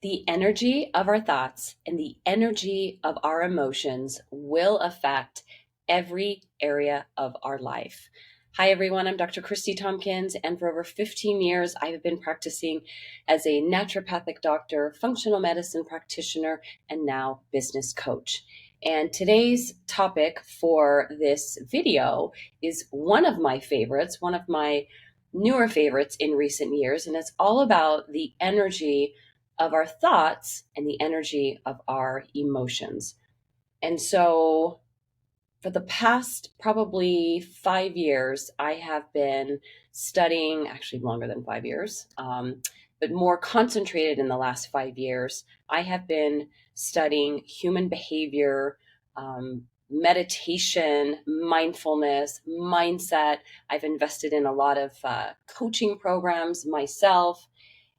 The energy of our thoughts and the energy of our emotions will affect every area of our life. Hi, everyone. I'm Dr. Kristi Tompkins, and for over 15 years, I have been practicing as a naturopathic doctor, functional medicine practitioner, and now business coach. And today's topic for this video is one of my favorites, one of my newer favorites in recent years, and it's all about the energy of our thoughts and the energy of our emotions. And so for the past probably 5 years, I have been studying, actually longer than 5 years, but more concentrated in the last 5 years. I have been studying human behavior, meditation, mindfulness, mindset. I've invested in a lot of coaching programs myself.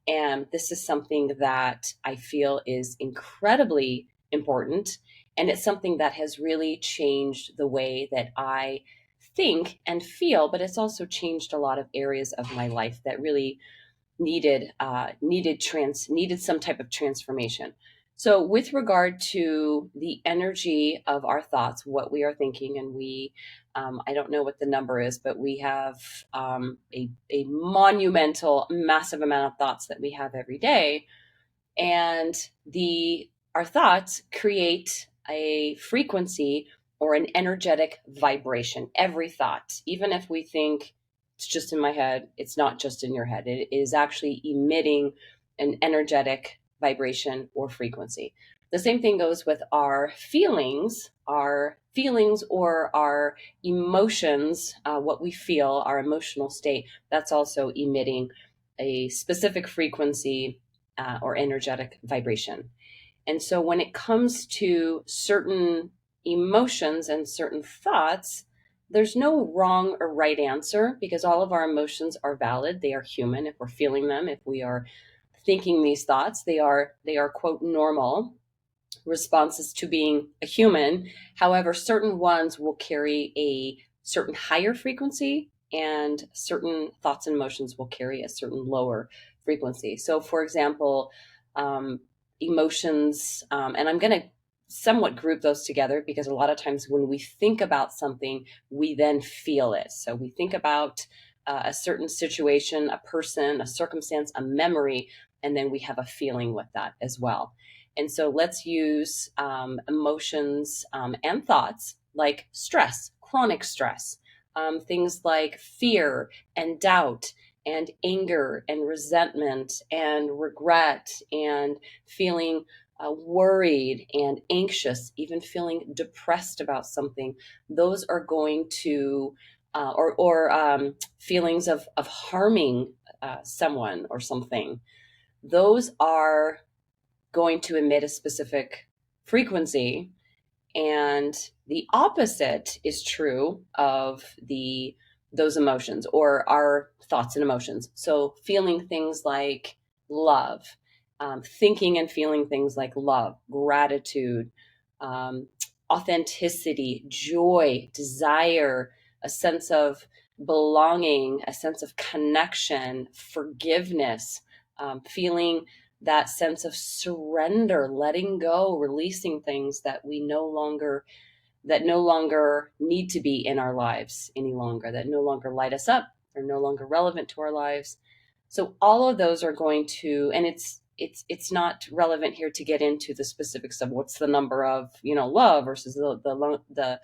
And this is something that I feel is incredibly important. And it's something that has really changed the way that I think and feel, but it's also changed a lot of areas of my life that really needed some type of transformation. So with regard to the energy of our thoughts, what we are thinking, and I don't know what the number is, but we have a monumental, massive amount of thoughts that we have every day. And our thoughts create a frequency or an energetic vibration. Every thought, even if we think it's just in my head, it's not just in your head. It is actually emitting an energetic vibration or frequency. The same thing goes with our feelings or our emotions, what we feel, our emotional state. That's also emitting a specific frequency or energetic vibration. And so when it comes to certain emotions and certain thoughts, there's no wrong or right answer because all of our emotions are valid. They are human. If we're feeling them, if we are thinking these thoughts, they are quote normal responses to being a human. However, certain ones will carry a certain higher frequency and certain thoughts and emotions will carry a certain lower frequency. So for example, emotions, and I'm going to somewhat group those together because a lot of times when we think about something, we then feel it. So we think about a certain situation, a person, a circumstance, a memory, and then we have a feeling with that as well. And so let's use emotions and thoughts like stress, chronic stress, things like fear and doubt and anger and resentment and regret and feeling worried and anxious, even feeling depressed about something. Those are going to, or feelings of harming someone or something. Those are going to emit a specific frequency. And the opposite is true of those emotions or our thoughts and emotions. So feeling things like love, thinking and feeling things like love, gratitude, authenticity, joy, desire, a sense of belonging, a sense of connection, forgiveness, feeling that sense of surrender, letting go, releasing things that no longer need to be in our lives any longer, that no longer light us up, are no longer relevant to our lives. So all of those are going to, and it's not relevant here to get into the specifics of what's the number of love versus the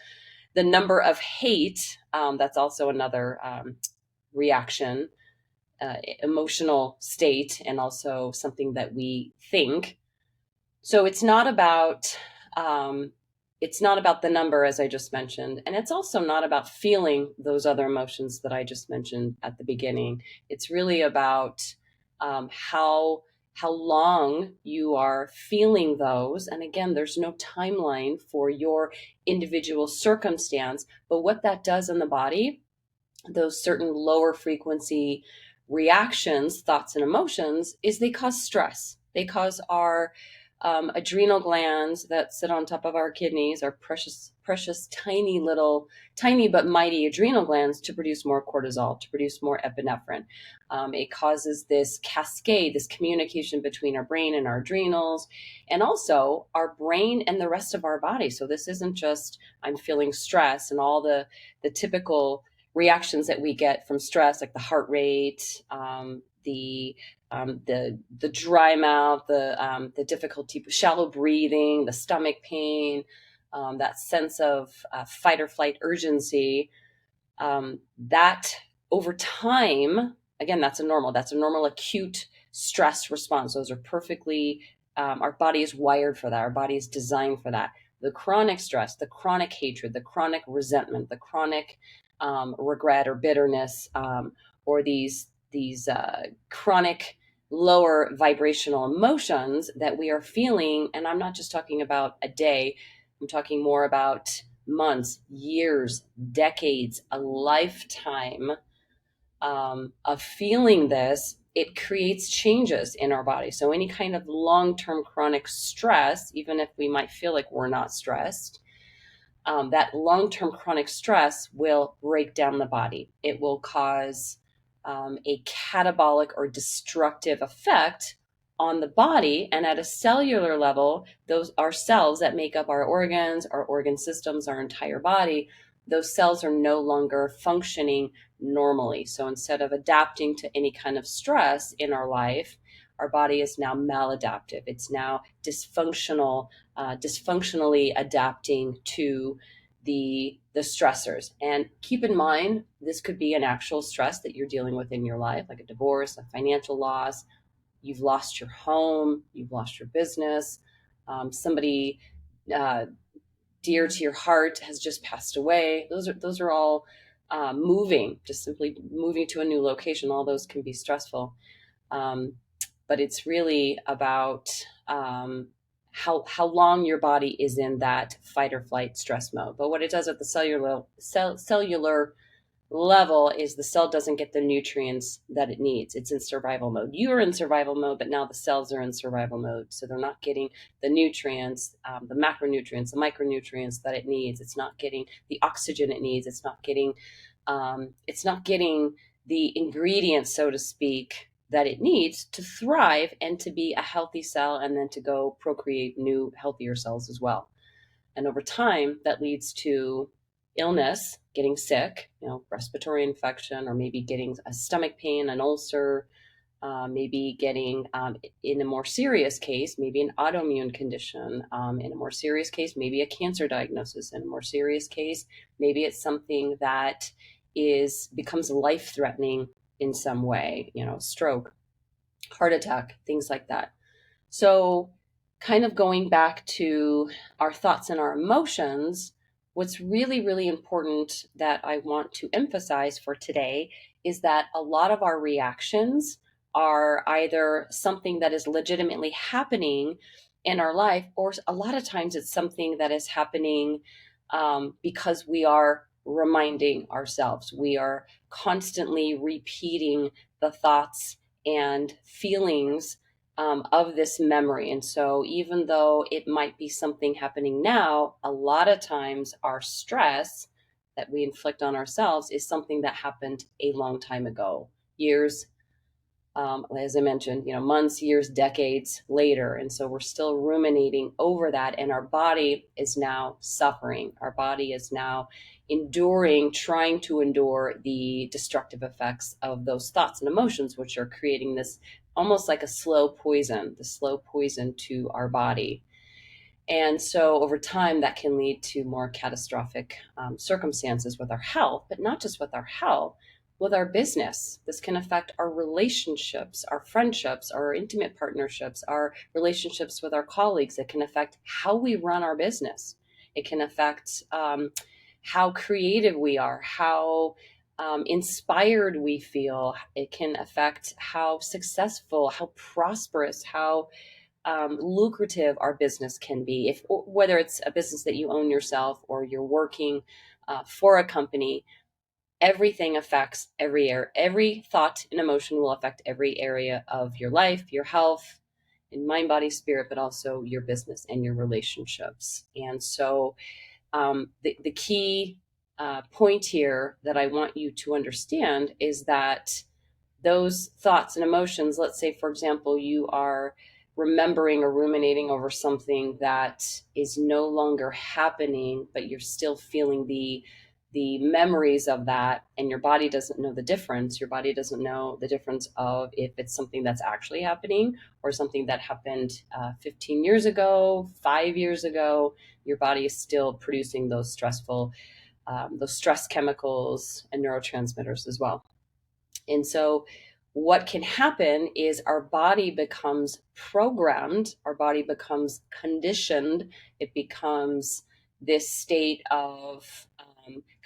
number of hate. That's also another reaction, emotional state, and also something that we think. So it's not about the number, as I just mentioned, and it's also not about feeling those other emotions that I just mentioned at the beginning. It's really about how long you are feeling those. And again, there's no timeline for your individual circumstance, but what that does in the body, those certain lower frequency reactions, thoughts and emotions, is they cause stress. They cause our Adrenal glands that sit on top of our kidneys are precious, tiny but mighty adrenal glands to produce more cortisol, to produce more epinephrine. It causes this cascade, this communication between our brain and our adrenals, and also our brain and the rest of our body. So this isn't just I'm feeling stress and all the typical reactions that we get from stress, like the heart rate, the dry mouth, the difficulty, shallow breathing, the stomach pain, that sense of fight or flight urgency. That over time, again, that's a normal acute stress response. Those are perfectly, our body is wired for that. Our body is designed for that. The chronic stress, the chronic hatred, the chronic resentment, the chronic regret or bitterness, or these chronic lower vibrational emotions that we are feeling. And I'm not just talking about a day, I'm talking more about months, years, decades, a lifetime of feeling this. It creates changes in our body. So any kind of long-term chronic stress, even if we might feel like we're not stressed, that long-term chronic stress will break down the body. It will cause a catabolic or destructive effect on the body. And at a cellular level, those are cells that make up our organs, our organ systems, our entire body. Those cells are no longer functioning normally. So instead of adapting to any kind of stress in our life, our body is now maladaptive. It's now dysfunctionally adapting to the stressors. And keep in mind, this could be an actual stress that you're dealing with in your life, like a divorce, a financial loss. You've lost your home, you've lost your business. Somebody dear to your heart has just passed away. Those are all just simply moving to a new location. All those can be stressful. But it's really about how long your body is in that fight or flight stress mode. But what it does at the cellular level is the cell doesn't get the nutrients that it needs. It's in survival mode. You're in survival mode, but now the cells are in survival mode. So they're not getting the nutrients, the macronutrients, the micronutrients that it needs. It's not getting the oxygen it needs. It's not getting the ingredients, so to speak, that it needs to thrive and to be a healthy cell, and then to go procreate new, healthier cells as well. And over time, that leads to illness, getting sick, respiratory infection, or maybe getting a stomach pain, an ulcer, maybe getting, in a more serious case, maybe an autoimmune condition, in a more serious case, maybe a cancer diagnosis, in a more serious case, maybe it's something that becomes life-threatening in some way, stroke, heart attack, things like that. So kind of going back to our thoughts and our emotions, what's really, really important that I want to emphasize for today is that a lot of our reactions are either something that is legitimately happening in our life, or a lot of times it's something that is happening because we are reminding ourselves. We are constantly repeating the thoughts and feelings of this memory. And so even though it might be something happening now, a lot of times our stress that we inflict on ourselves is something that happened a long time ago, years, as I mentioned, months, years, decades later. And so we're still ruminating over that. And our body is now suffering. Our body is now trying to endure the destructive effects of those thoughts and emotions, which are creating this almost like the slow poison to our body. And so over time, that can lead to more catastrophic circumstances with our health, but not just with our health, with our business. This can affect our relationships, our friendships, our intimate partnerships, our relationships with our colleagues. It can affect how we run our business. It can affect how creative we are, how inspired we feel. It can affect how successful, how prosperous, how lucrative our business can be. Whether it's a business that you own yourself or you're working for a company, everything affects every thought and emotion will affect every area of your life, your health, in mind, body, spirit, but also your business and your relationships. And so the key point here that I want you to understand is that those thoughts and emotions, let's say, for example, you are remembering or ruminating over something that is no longer happening, but you're still feeling the memories of that, and your body doesn't know the difference. Your body doesn't know the difference of if it's something that's actually happening or something that happened 15 years ago, 5 years ago. Your body is still producing those those stress chemicals and neurotransmitters as well. And so what can happen is our body becomes programmed, our body becomes conditioned, it becomes this state of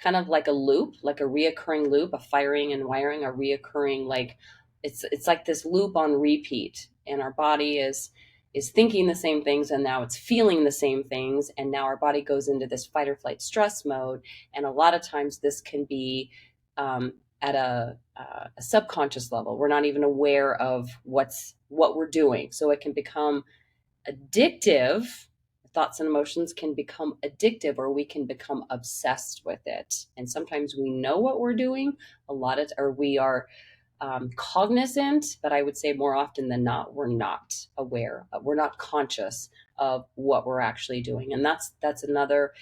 kind of like a loop, like a reoccurring loop, a firing and wiring, a reoccurring, like it's like this loop on repeat. And our body is thinking the same things, and now it's feeling the same things, and now our body goes into this fight or flight stress mode. And a lot of times this can be at a subconscious level. We're not even aware of what we're doing. So it can become addictive. Thoughts and emotions can become addictive, or we can become obsessed with it. And sometimes we know what we're doing, or we are cognizant, but I would say more often than not, we're not aware. We're not conscious of what we're actually doing. And that's another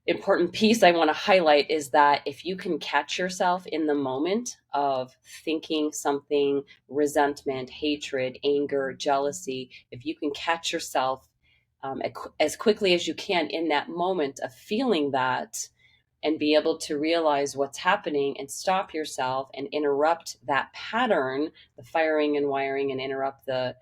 important piece I want to highlight, is that if you can catch yourself in the moment of thinking something, resentment, hatred, anger, jealousy, if you can catch yourself as quickly as you can in that moment of feeling that, and be able to realize what's happening and stop yourself and interrupt that pattern, the firing and wiring, and interrupt the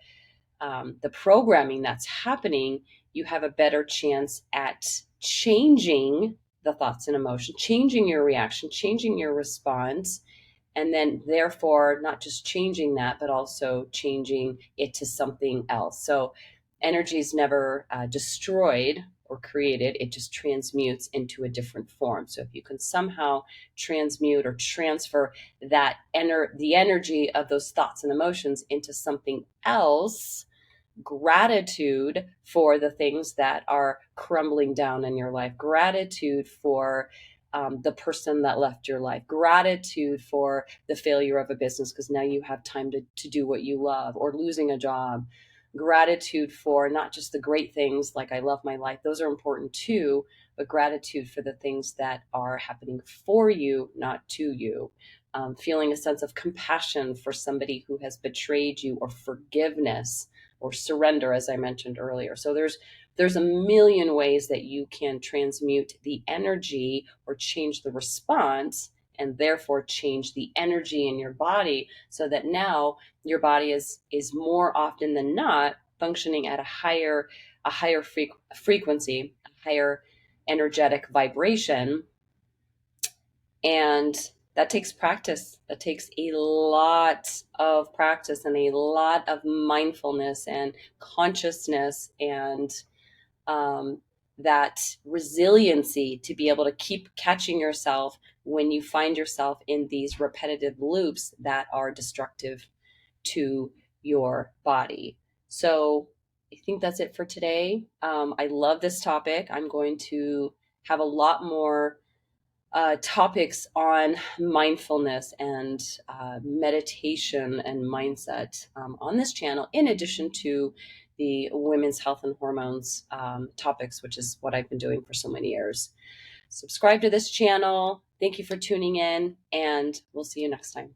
programming that's happening, you have a better chance at changing the thoughts and emotions, changing your reaction, changing your response, and then therefore not just changing that, but also changing it to something else. So energy is never destroyed or created, it just transmutes into a different form. So if you can somehow transmute or transfer the energy of those thoughts and emotions into something else, gratitude for the things that are crumbling down in your life, gratitude for the person that left your life, gratitude for the failure of a business because now you have time to do what you love, or losing a job, gratitude for not just the great things like I love my life, those are important too, but gratitude for the things that are happening for you, not to you. Feeling a sense of compassion for somebody who has betrayed you, or forgiveness, or surrender, as I mentioned earlier. So there's a million ways that you can transmute the energy or change the response, and therefore change the energy in your body, so that now your body is more often than not functioning at a higher frequency, a higher energetic vibration. And that takes practice. That takes a lot of practice and a lot of mindfulness and consciousness, and that resiliency to be able to keep catching yourself when you find yourself in these repetitive loops that are destructive to your body. So I think that's it for today. I love this topic. I'm going to have a lot more topics on mindfulness and meditation and mindset on this channel, in addition to the women's health and hormones topics, which is what I've been doing for so many years. Subscribe to this channel. Thank you for tuning in, and we'll see you next time.